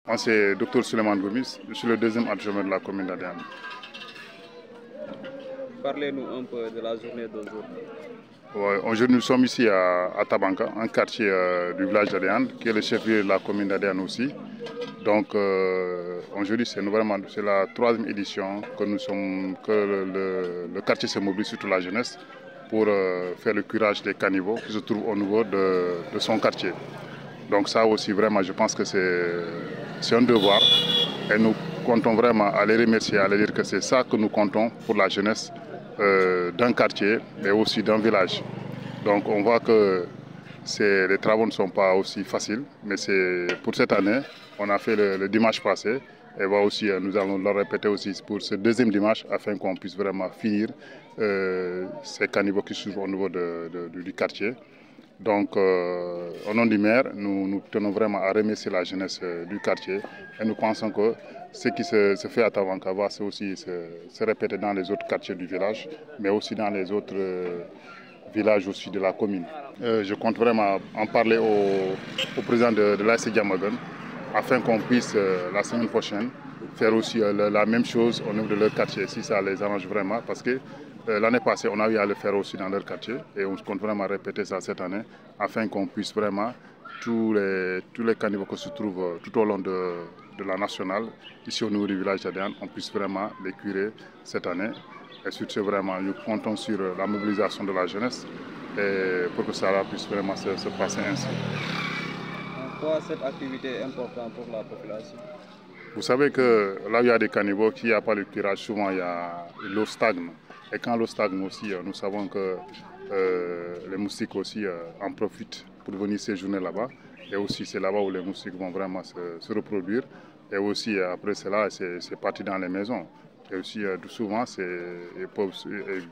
Moi, c'est Dr Suleiman Gomis, je suis le deuxième adjoint de la commune d'Adéane. Parlez-nous un peu de la journée d'aujourd'hui. Ouais, aujourd'hui, nous sommes ici à Tabanka, un quartier du village d'Adéane, qui est le chef-lieu de la commune d'Adéane aussi. Donc aujourd'hui, c'est la troisième édition que le quartier se mobilise, surtout la jeunesse, pour faire le curage des caniveaux qui se trouvent au niveau de son quartier. Donc ça aussi, vraiment, je pense que c'est un devoir. Et nous comptons vraiment à les remercier, à les dire que c'est ça que nous comptons pour la jeunesse d'un quartier, mais aussi d'un village. Donc on voit que les travaux ne sont pas aussi faciles, mais pour cette année, on a fait le dimanche passé. Et aussi, nous allons le répéter aussi pour ce deuxième dimanche afin qu'on puisse vraiment finir ces caniveaux qui sont au niveau du quartier. Donc, au nom du maire, nous tenons vraiment à remercier la jeunesse du quartier et nous pensons que ce qui se fait à Tabanka va aussi se répéter dans les autres quartiers du village, mais aussi dans les autres villages aussi de la commune. Je compte vraiment en parler au président de l'ASC Diamaguène afin qu'on puisse la semaine prochaine faire aussi la même chose au niveau de leur quartier, si ça les arrange vraiment, parce que l'année passée, on a eu à le faire aussi dans leur quartier et on compte vraiment répéter ça cette année afin qu'on puisse vraiment, tous les caniveaux qui se trouvent tout au long de la nationale, ici au niveau du village d'Adéane, on puisse vraiment les curer cette année. Et surtout, vraiment, nous comptons sur la mobilisation de la jeunesse et pour que ça puisse vraiment se passer ainsi. Pourquoi cette activité est importante pour la population? Vous savez que là où il y a des caniveaux, qu'il n'y a pas de curage, souvent l'eau stagne. Et quand l'eau stagne aussi, nous savons que les moustiques aussi en profitent pour venir séjourner là-bas. Et aussi, c'est là-bas où les moustiques vont vraiment se reproduire. Et aussi, après cela, c'est parti dans les maisons. Et aussi, souvent,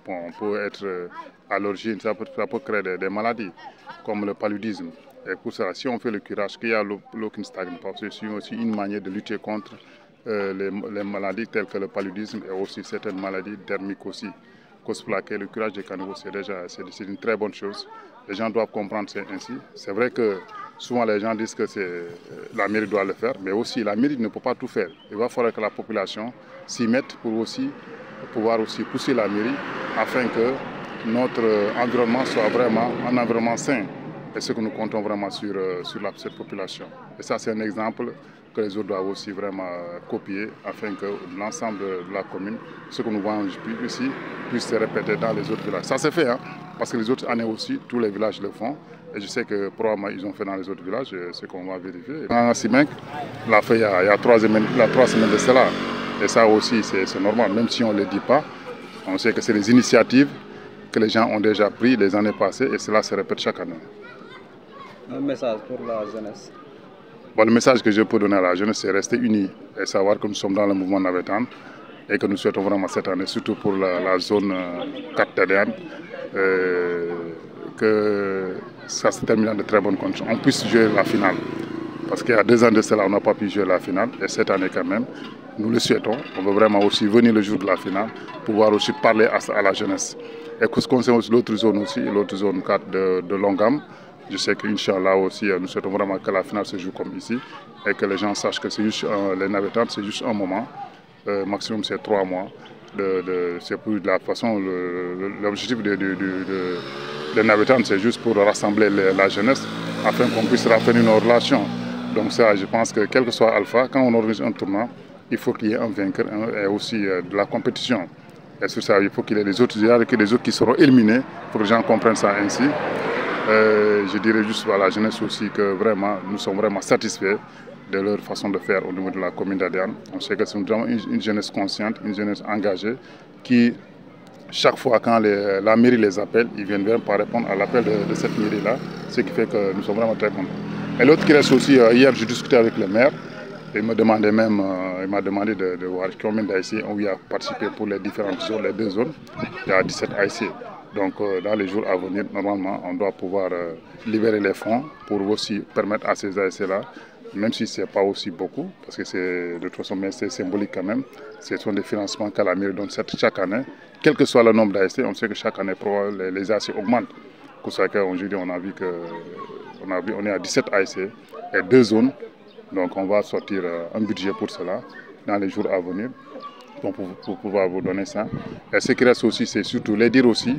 on peut être à l'origine, ça peut créer des maladies, comme le paludisme. Et pour ça, si on fait le curage, qu'il y a l'eau qui ne stagne pas, c'est aussi une manière de lutter contre les maladies telles que le paludisme et aussi certaines maladies dermiques aussi. Le curage des caniveaux, c'est une très bonne chose. Les gens doivent comprendre c'est ainsi. C'est vrai que souvent les gens disent que la mairie doit le faire, mais aussi la mairie ne peut pas tout faire. Il va falloir que la population s'y mette pour aussi pouvoir aussi pousser la mairie afin que notre environnement soit vraiment un environnement sain. Et ce que nous comptons vraiment sur cette population. Et ça, c'est un exemple que les autres doivent aussi vraiment copier afin que l'ensemble de la commune, ce que nous voyons ici, puisse se répéter dans les autres villages. Ça s'est fait, hein, parce que les autres années aussi, tous les villages le font. Et je sais que probablement ils ont fait dans les autres villages, ce qu'on va vérifier. Simek l'a fait il y a 3 semaines de cela. Et ça aussi, c'est normal, même si on ne le dit pas. On sait que c'est des initiatives que les gens ont déjà prises les années passées et cela se répète chaque année. Un message pour la jeunesse. Bon, le message que je peux donner à la jeunesse, c'est rester unis et savoir que nous sommes dans le mouvement Navétane et que nous souhaitons vraiment cette année, surtout pour la zone 4 d'Adéane, que ça se termine dans de très bonnes conditions. On puisse jouer la finale. Parce qu'il y a 2 ans de cela, on n'a pas pu jouer la finale. Et cette année quand même, nous le souhaitons. On veut vraiment aussi venir le jour de la finale, pouvoir aussi parler à la jeunesse. Et ce qu'on sait aussi l'autre zone aussi, l'autre zone 4 de Longam, je sais qu'Inch'Allah aussi, nous souhaitons vraiment que la finale se joue comme ici et que les gens sachent que c'est juste les Navétanes, c'est juste un moment, maximum c'est 3 mois. C'est pour de la façon, l'objectif des Navétanes, c'est juste pour rassembler la jeunesse afin qu'on puisse raffermir nos relations. Donc ça, je pense que quel que soit Alpha, quand on organise un tournoi, il faut qu'il y ait un vainqueur et aussi de la compétition. Et sur ça, il faut qu'il y ait les autres qui seront éliminés pour que les gens comprennent ça ainsi. Je dirais juste à la jeunesse aussi que vraiment, nous sommes vraiment satisfaits de leur façon de faire au niveau de la commune d'Adéane. On sait que c'est vraiment une jeunesse consciente, une jeunesse engagée qui, chaque fois quand la mairie les appelle, ils viennent bien par répondre à l'appel de cette mairie-là, ce qui fait que nous sommes vraiment très contents. Et l'autre qui reste aussi, hier j'ai discuté avec le maire, et il m'a demandé de voir combien d'AIC ont eu à participer pour les différentes zones, les 2 zones. Il y a 17 AIC. Donc dans les jours à venir, normalement, on doit pouvoir libérer les fonds pour aussi permettre à ces AIC-là, même si ce n'est pas aussi beaucoup, parce que c'est de toute façon c'est symbolique quand même, ce sont des financements qu'à la mairie donne chaque année. Quel que soit le nombre d'AIC, on sait que chaque année, les AIC augmentent. Pour ça qu'aujourd'hui, on a vu qu'on est à 17 AIC et 2 zones Donc on va sortir un budget pour cela dans les jours à venir. Pour pouvoir vous donner ça. Et ce qui reste aussi, c'est surtout les dire aussi.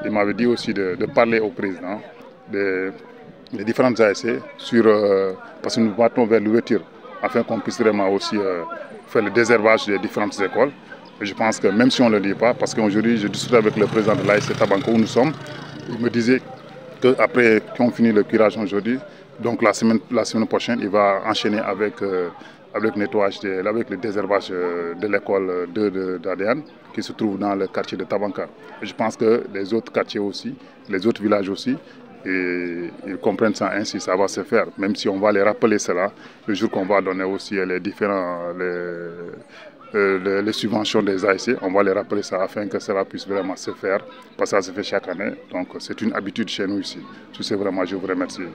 Il m'avait dit aussi de parler au président des différentes ASC sur, parce que nous partons vers l'ouverture afin qu'on puisse vraiment aussi faire le désherbage des différentes écoles. Et je pense que même si on ne le dit pas, parce qu'aujourd'hui je discute avec le président de l'ASC Tabanka où nous sommes, il me disait qu'après qu'on finit le curage aujourd'hui, donc la semaine prochaine, il va enchaîner avec le nettoyage, avec le désherbage de l'école d'Adéane qui se trouve dans le quartier de Tabanka. Et je pense que les autres quartiers aussi, les autres villages aussi, et ils comprennent ça ainsi, ça va se faire. Même si on va les rappeler cela, le jour qu'on va donner aussi les différents les subventions des ASC, on va les rappeler ça afin que cela puisse vraiment se faire, parce que ça se fait chaque année. Donc c'est une habitude chez nous ici. Tout c'est vraiment, je vous remercie.